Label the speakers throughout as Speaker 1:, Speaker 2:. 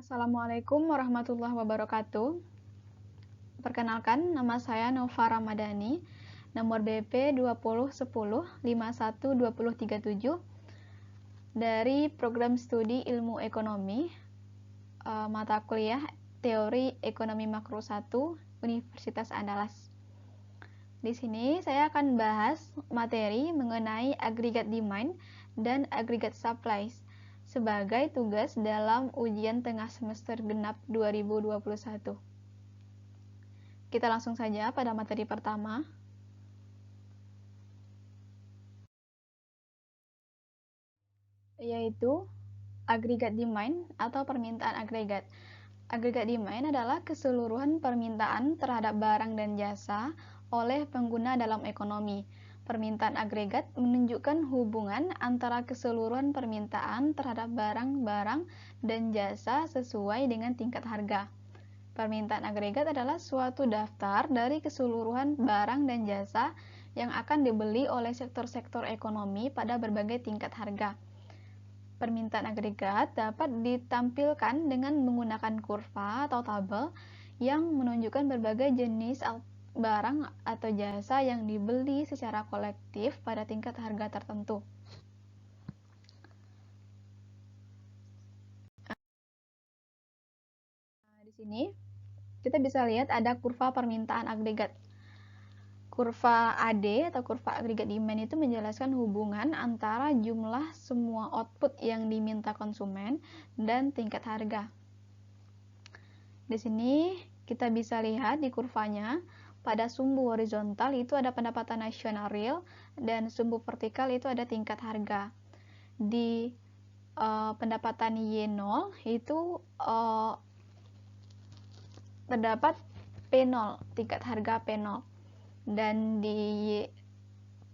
Speaker 1: Assalamualaikum warahmatullahi wabarakatuh. Perkenalkan, nama saya Nova Ramadhani, nomor BP 2010-512037 dari Program Studi Ilmu Ekonomi, mata kuliah Teori Ekonomi Makro 1, Universitas Andalas. Di sini saya akan bahas materi mengenai agregat demand dan agregat supply sebagai tugas dalam ujian tengah semester genap 2021. Kita langsung saja pada materi pertama. Yaitu agregat demand atau permintaan agregat. Agregat demand adalah keseluruhan permintaan terhadap barang dan jasa oleh pengguna dalam ekonomi. Permintaan agregat menunjukkan hubungan antara keseluruhan permintaan terhadap barang-barang dan jasa sesuai dengan tingkat harga. Permintaan agregat adalah suatu daftar dari keseluruhan barang dan jasa yang akan dibeli oleh sektor-sektor ekonomi pada berbagai tingkat harga. Permintaan agregat dapat ditampilkan dengan menggunakan kurva atau tabel yang menunjukkan berbagai jenis barang atau jasa yang dibeli secara kolektif pada tingkat harga tertentu. Di sini kita bisa lihat ada kurva permintaan agregat. Kurva AD atau kurva agregat demand itu menjelaskan hubungan antara jumlah semua output yang diminta konsumen dan tingkat harga. Di sini kita bisa lihat di kurvanya, pada sumbu horizontal itu ada pendapatan nasional real dan sumbu vertikal itu ada tingkat harga. Di pendapatan Y0 itu terdapat P0, tingkat harga P0. Dan di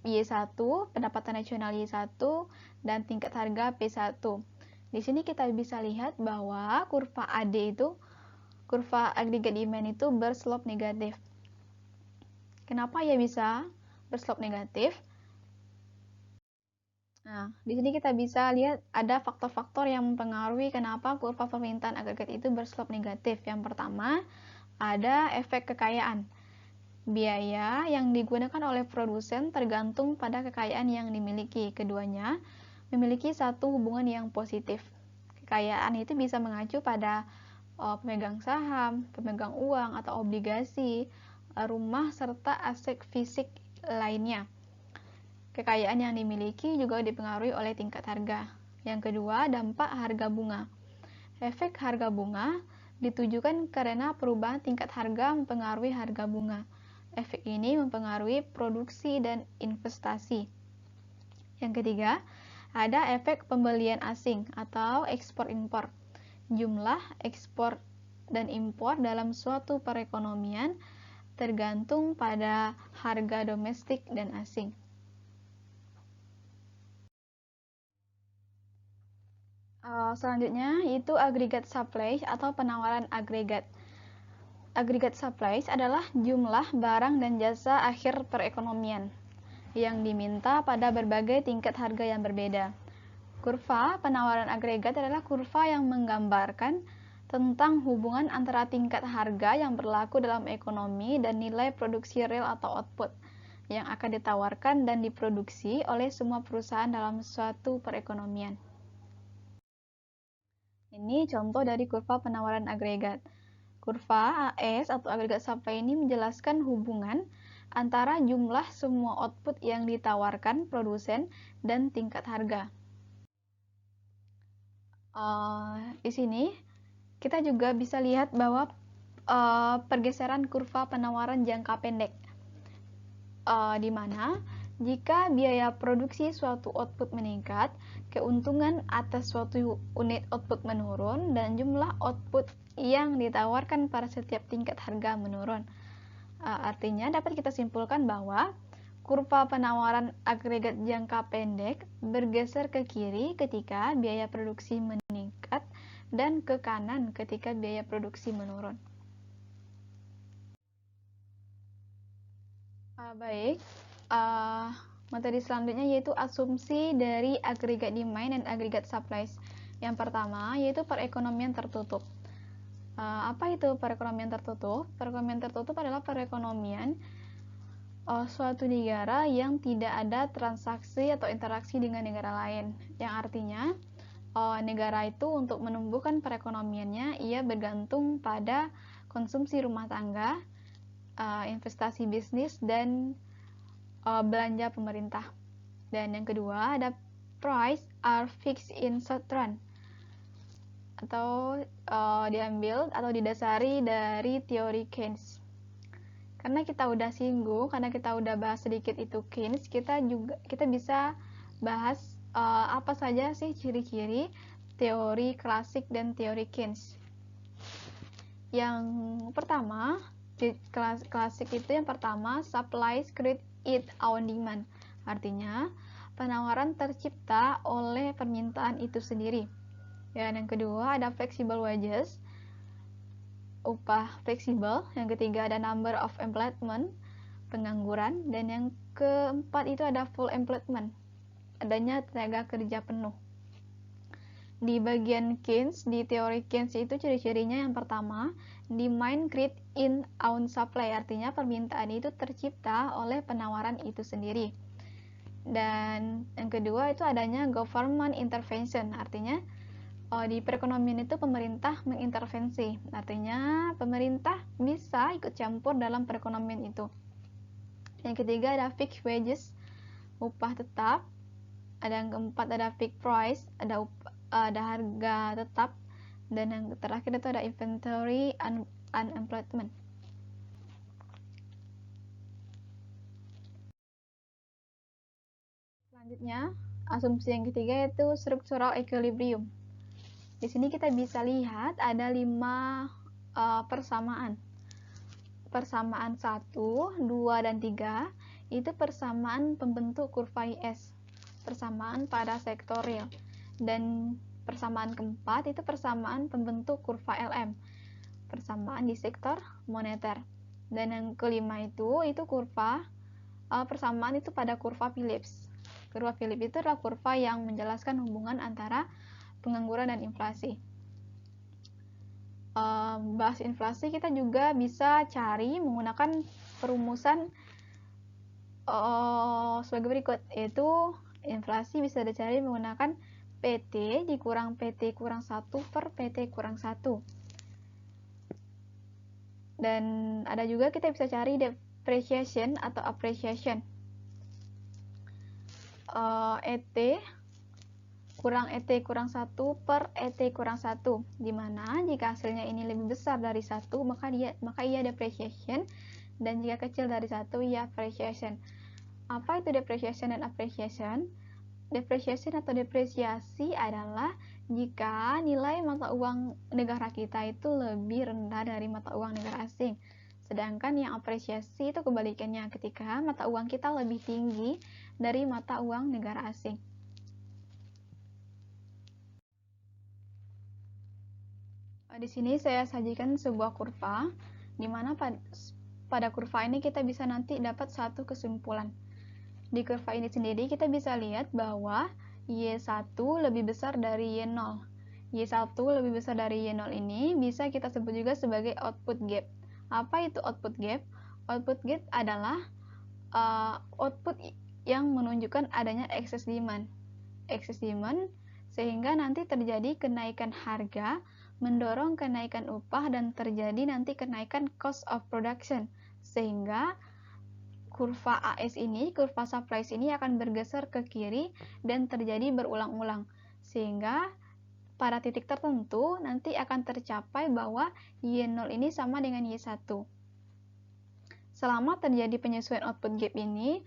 Speaker 1: Y1, pendapatan nasional Y1 dan tingkat harga P1. Di sini kita bisa lihat bahwa kurva AD itu, kurva agregat demand itu berslope negatif. Kenapa ya bisa berslope negatif? Nah, di sini kita bisa lihat ada faktor-faktor yang mempengaruhi kenapa kurva permintaan agregat itu berslope negatif. Yang pertama, ada efek kekayaan. Biaya yang digunakan oleh produsen tergantung pada kekayaan yang dimiliki. Keduanya memiliki satu hubungan yang positif. Kekayaan itu bisa mengacu pada pemegang saham, pemegang uang atau obligasi, rumah, serta aset fisik lainnya. Kekayaan yang dimiliki juga dipengaruhi oleh tingkat harga. Yang kedua, dampak harga bunga. Efek harga bunga ditujukan karena perubahan tingkat harga mempengaruhi harga bunga. Efek ini mempengaruhi produksi dan investasi. Yang ketiga, ada efek pembelian asing atau ekspor-impor. Jumlah ekspor dan impor dalam suatu perekonomian tergantung pada harga domestik dan asing. Selanjutnya itu agregat supply atau penawaran agregat. Agregat supply adalah jumlah barang dan jasa akhir perekonomian yang diminta pada berbagai tingkat harga yang berbeda. Kurva penawaran agregat adalah kurva yang menggambarkan tentang hubungan antara tingkat harga yang berlaku dalam ekonomi dan nilai produksi real atau output yang akan ditawarkan dan diproduksi oleh semua perusahaan dalam suatu perekonomian. Ini contoh dari kurva penawaran agregat. Kurva AS atau agregat supply ini menjelaskan hubungan antara jumlah semua output yang ditawarkan produsen dan tingkat harga. Di sini kita juga bisa lihat bahwa pergeseran kurva penawaran jangka pendek, di mana jika biaya produksi suatu output meningkat, keuntungan atas suatu unit output menurun dan jumlah output yang ditawarkan pada setiap tingkat harga menurun. Artinya dapat kita simpulkan bahwa kurva penawaran agregat jangka pendek bergeser ke kiri ketika biaya produksi meningkat dan ke kanan ketika biaya produksi menurun. Baik, materi selanjutnya yaitu asumsi dari agregat demand dan agregat supply. Yang pertama yaitu perekonomian tertutup. Apa itu perekonomian tertutup? Perekonomian tertutup adalah perekonomian suatu negara yang tidak ada transaksi atau interaksi dengan negara lain, yang artinya negara itu untuk menumbuhkan perekonomiannya ia bergantung pada konsumsi rumah tangga, investasi bisnis, dan belanja pemerintah. Dan yang kedua ada price are fixed in short run, atau diambil atau didasari dari teori Keynes. Karena kita udah singgung, karena kita udah bahas sedikit itu Keynes, kita bisa bahas apa saja sih ciri-ciri teori klasik dan teori Keynes. Yang pertama, klasik itu yang pertama, supply create its own demand. Artinya, penawaran tercipta oleh permintaan itu sendiri. Dan yang kedua ada flexible wages, upah fleksibel. Yang ketiga ada number of employment, pengangguran. Dan yang keempat itu ada full employment, adanya tenaga kerja penuh. Di bagian Keynes, di teori Keynes itu ciri-cirinya yang pertama, demand create in own supply, artinya permintaan itu tercipta oleh penawaran itu sendiri. Dan yang kedua itu adanya government intervention, artinya di perekonomian itu pemerintah mengintervensi, artinya pemerintah bisa ikut campur dalam perekonomian itu. Yang ketiga ada fixed wages, upah tetap. Ada yang keempat ada fixed price, ada harga tetap. Dan yang terakhir itu ada inventory unemployment. Selanjutnya, asumsi yang ketiga yaitu structural equilibrium. Di sini kita bisa lihat ada 5 persamaan. Persamaan 1, 2, dan 3 itu persamaan pembentuk kurva IS, persamaan pada sektor real. Dan persamaan keempat itu persamaan pembentuk kurva LM, persamaan di sektor moneter. Dan yang kelima itu kurva persamaan itu pada kurva Phillips. Kurva Phillips itu adalah kurva yang menjelaskan hubungan antara pengangguran dan inflasi. Bahas inflasi kita juga bisa cari menggunakan perumusan sebagai berikut, yaitu inflasi bisa dicari menggunakan PT dikurang PT kurang 1 per PT kurang 1. Dan ada juga kita bisa cari depreciation atau appreciation. ET kurang ET kurang 1 per ET kurang 1, dimana jika hasilnya ini lebih besar dari 1 maka ia depreciation, dan jika kecil dari 1 ia appreciation. Apa itu depreciation dan appreciation? Depreciation atau depresiasi adalah jika nilai mata uang negara kita itu lebih rendah dari mata uang negara asing. Sedangkan yang apresiasi itu kebalikannya, ketika mata uang kita lebih tinggi dari mata uang negara asing. Di sini saya sajikan sebuah kurva, di mana pada kurva ini kita bisa nanti dapat satu kesimpulan. Di kurva ini sendiri kita bisa lihat bahwa Y1 lebih besar dari Y0. Y1 lebih besar dari Y0 ini bisa kita sebut juga sebagai output gap. Apa itu output gap? Output gap adalah output yang menunjukkan adanya excess demand. Excess demand sehingga nanti terjadi kenaikan harga, mendorong kenaikan upah, dan terjadi nanti kenaikan cost of production, sehingga kurva AS ini, kurva supply ini akan bergeser ke kiri dan terjadi berulang-ulang, sehingga pada titik tertentu nanti akan tercapai bahwa Y0 ini sama dengan Y1. Selama terjadi penyesuaian output gap ini,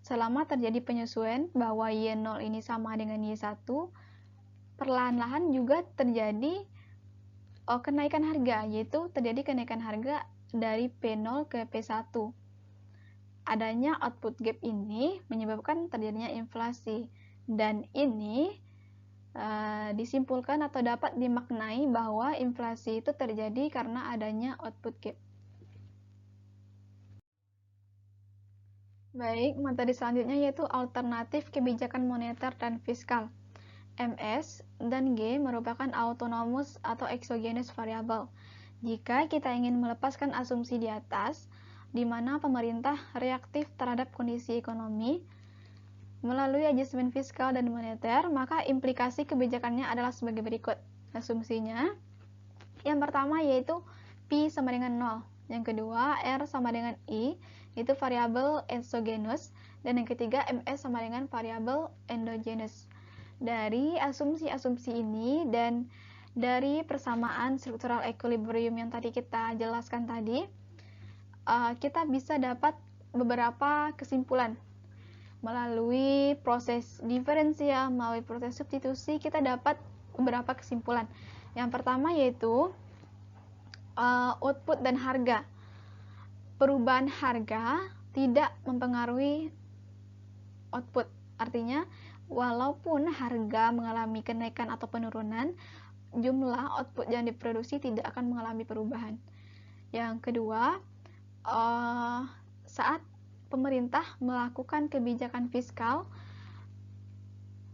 Speaker 1: selama terjadi penyesuaian bahwa Y0 ini sama dengan Y1, perlahan-lahan juga terjadi kenaikan harga, yaitu terjadi kenaikan harga dari P0 ke P1. Adanya output gap ini menyebabkan terjadinya inflasi, dan ini disimpulkan atau dapat dimaknai bahwa inflasi itu terjadi karena adanya output gap. Baik, materi selanjutnya yaitu alternatif kebijakan moneter dan fiskal. MS dan G merupakan autonomous atau exogenous variable. Jika kita ingin melepaskan asumsi di atas, di mana pemerintah reaktif terhadap kondisi ekonomi melalui adjustment fiskal dan moneter, maka implikasi kebijakannya adalah sebagai berikut. Asumsinya, yang pertama yaitu P sama dengan 0. Yang kedua, R sama dengan I, itu variabel exogenous. Dan yang ketiga, MS sama dengan variabel endogenous. Dari asumsi-asumsi ini dan dari persamaan struktural equilibrium yang tadi kita jelaskan tadi, kita bisa dapat beberapa kesimpulan. Melalui proses diferensial, melalui proses substitusi, kita dapat beberapa kesimpulan. Yang pertama yaitu output dan harga. Perubahan harga tidak mempengaruhi output. Artinya, walaupun harga mengalami kenaikan atau penurunan, jumlah output yang diproduksi tidak akan mengalami perubahan. Yang kedua, saat pemerintah melakukan kebijakan fiskal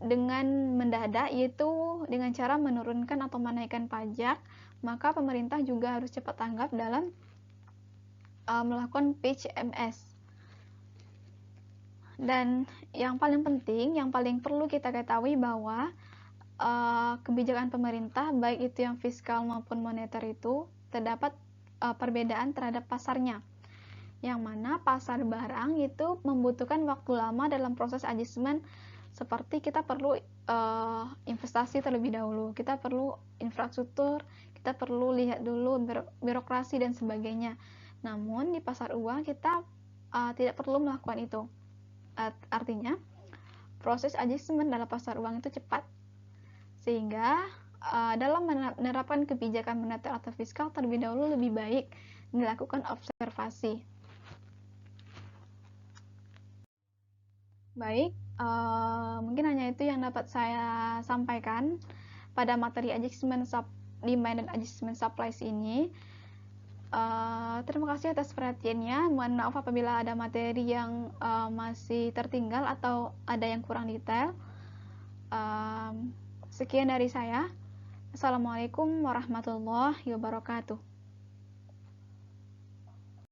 Speaker 1: dengan mendadak, yaitu dengan cara menurunkan atau menaikkan pajak, maka pemerintah juga harus cepat tanggap dalam melakukan PCMS. Dan yang paling penting, yang paling perlu kita ketahui bahwa kebijakan pemerintah, baik itu yang fiskal maupun moneter, itu terdapat perbedaan terhadap pasarnya, yang mana pasar barang itu membutuhkan waktu lama dalam proses adjustment, seperti kita perlu investasi terlebih dahulu, kita perlu infrastruktur, kita perlu lihat dulu birokrasi dan sebagainya. Namun di pasar uang kita tidak perlu melakukan itu. Artinya proses adjustment dalam pasar uang itu cepat, sehingga dalam menerapkan kebijakan moneter atau fiskal terlebih dahulu lebih baik dilakukan observasi. Baik, mungkin hanya itu yang dapat saya sampaikan pada materi adjustment demand dan adjustment supplies ini. Terima kasih atas perhatiannya. Mohon maaf apabila ada materi yang masih tertinggal atau ada yang kurang detail. Sekian dari saya. Assalamualaikum warahmatullahi wabarakatuh.